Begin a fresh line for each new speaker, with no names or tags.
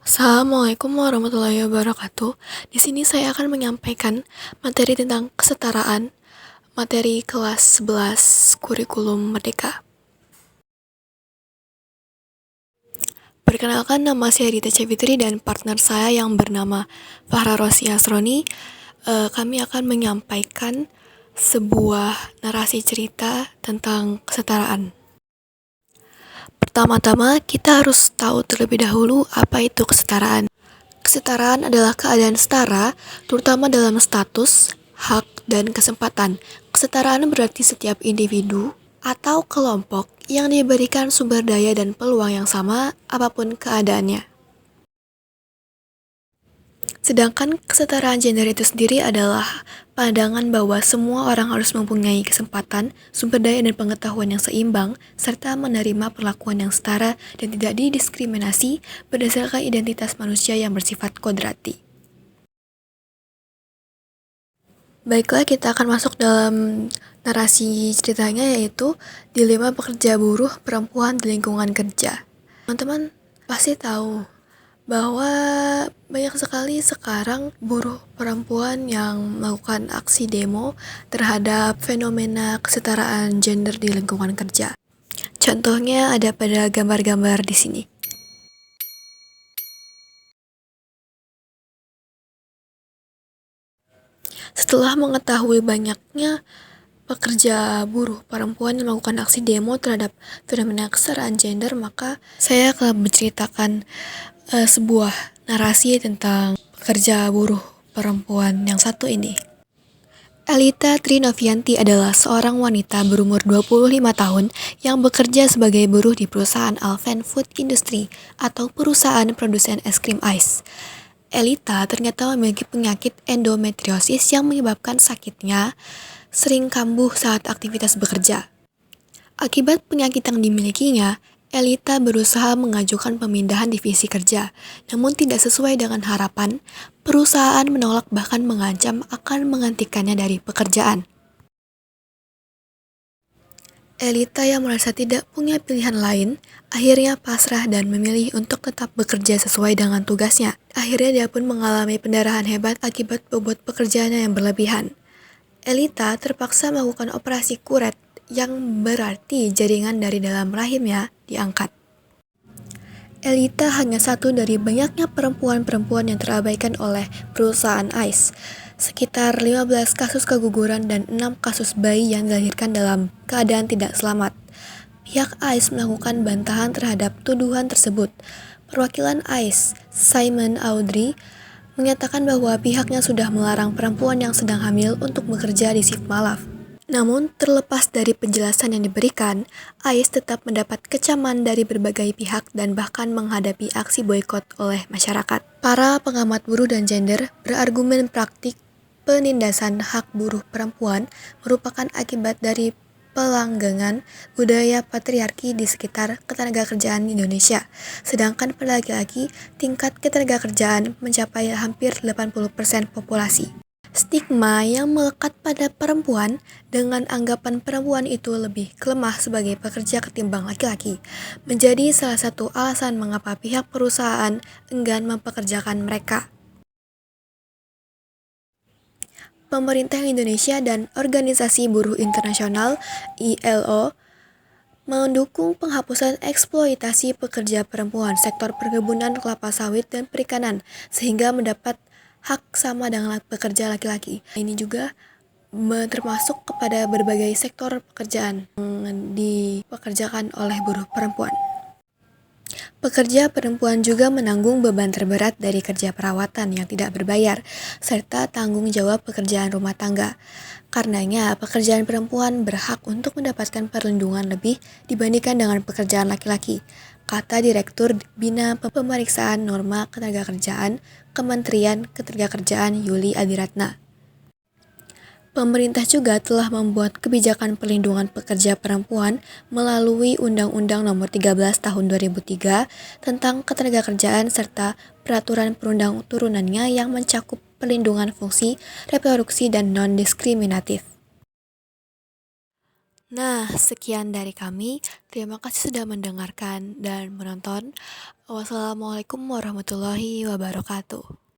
Assalamualaikum warahmatullahi wabarakatuh. Di sini saya akan menyampaikan materi tentang kesetaraan, materi kelas 11 kurikulum Merdeka. Perkenalkan, nama saya Dita Cevitri dan partner saya yang bernama Fahra Rosi Asroni. Kami akan menyampaikan sebuah narasi cerita tentang kesetaraan. Pertama-tama, kita harus tahu terlebih dahulu apa itu kesetaraan. Kesetaraan adalah keadaan setara, terutama dalam status, hak, dan kesempatan. Kesetaraan berarti setiap individu atau kelompok yang diberikan sumber daya dan peluang yang sama apapun keadaannya. Sedangkan kesetaraan gender itu sendiri adalah pandangan bahwa semua orang harus mempunyai kesempatan, sumber daya dan pengetahuan yang seimbang, serta menerima perlakuan yang setara dan tidak didiskriminasi berdasarkan identitas manusia yang bersifat kodrati. Baiklah, kita akan masuk dalam narasi ceritanya, yaitu dilema pekerja buruh perempuan di lingkungan kerja. Teman-teman pasti tahu bahwa banyak sekali sekarang buruh perempuan yang melakukan aksi demo terhadap fenomena kesetaraan gender di lingkungan kerja. Contohnya ada pada gambar-gambar di sini. Setelah mengetahui banyaknya pekerja buruh perempuan yang melakukan aksi demo terhadap fenomena kesetaraan gender, maka saya akan menceritakan sebuah narasi tentang pekerja buruh perempuan yang satu ini. Elita Trinovianti adalah seorang wanita berumur 25 tahun yang bekerja sebagai buruh di perusahaan Alven Food Industry atau perusahaan produsen es krim Ice. Elita ternyata memiliki penyakit endometriosis yang menyebabkan sakitnya sering kambuh saat aktivitas bekerja. Akibat penyakit yang dimilikinya, Elita berusaha mengajukan pemindahan divisi kerja, namun tidak sesuai dengan harapan. Perusahaan menolak bahkan mengancam akan menghentikannya dari pekerjaan. Elita yang merasa tidak punya pilihan lain, akhirnya pasrah dan memilih untuk tetap bekerja sesuai dengan tugasnya. Akhirnya dia pun mengalami pendarahan hebat akibat bobot pekerjaannya yang berlebihan. Elita terpaksa melakukan operasi kuret yang berarti jaringan dari dalam rahimnya diangkat. Elita hanya satu dari banyaknya perempuan-perempuan yang terabaikan oleh perusahaan ICE. Sekitar 15 kasus keguguran dan 6 kasus bayi yang dilahirkan dalam keadaan tidak selamat. Pihak ICE melakukan bantahan terhadap tuduhan tersebut. Perwakilan ICE, Simon Audrey, menyatakan bahwa pihaknya sudah melarang perempuan yang sedang hamil untuk bekerja di shift malam. Namun, terlepas dari penjelasan yang diberikan, ICE tetap mendapat kecaman dari berbagai pihak dan bahkan menghadapi aksi boikot oleh masyarakat. Para pengamat buruh dan gender berargumen praktik penindasan hak buruh perempuan merupakan akibat dari pelanggengan budaya patriarki di sekitar ketenagakerjaan Indonesia. Sedangkan pada laki-laki, tingkat ketenagakerjaan mencapai hampir 80% populasi. Stigma yang melekat pada perempuan dengan anggapan perempuan itu lebih lemah sebagai pekerja ketimbang laki-laki menjadi salah satu alasan mengapa pihak perusahaan enggan mempekerjakan mereka. Pemerintah Indonesia dan Organisasi Buruh Internasional ILO mendukung penghapusan eksploitasi pekerja perempuan sektor perkebunan kelapa sawit dan perikanan sehingga mendapat hak sama dengan pekerja laki-laki. Ini juga termasuk kepada berbagai sektor pekerjaan yang dipekerjakan oleh buruh perempuan. Pekerja perempuan juga menanggung beban terberat dari kerja perawatan yang tidak berbayar, serta tanggung jawab pekerjaan rumah tangga. Karenanya, pekerjaan perempuan berhak untuk mendapatkan perlindungan lebih dibandingkan dengan pekerjaan laki-laki, kata Direktur Bina Pemeriksaan Norma Ketenagakerjaan Kementerian Ketenagakerjaan Yuli Adiratna. Pemerintah juga telah membuat kebijakan perlindungan pekerja perempuan melalui Undang-Undang Nomor 13 Tahun 2003 tentang Ketenagakerjaan serta peraturan perundang turunannya yang mencakup perlindungan fungsi, reproduksi, dan non-diskriminatif. Nah, sekian dari kami. Terima kasih sudah mendengarkan dan menonton. Wassalamualaikum warahmatullahi wabarakatuh.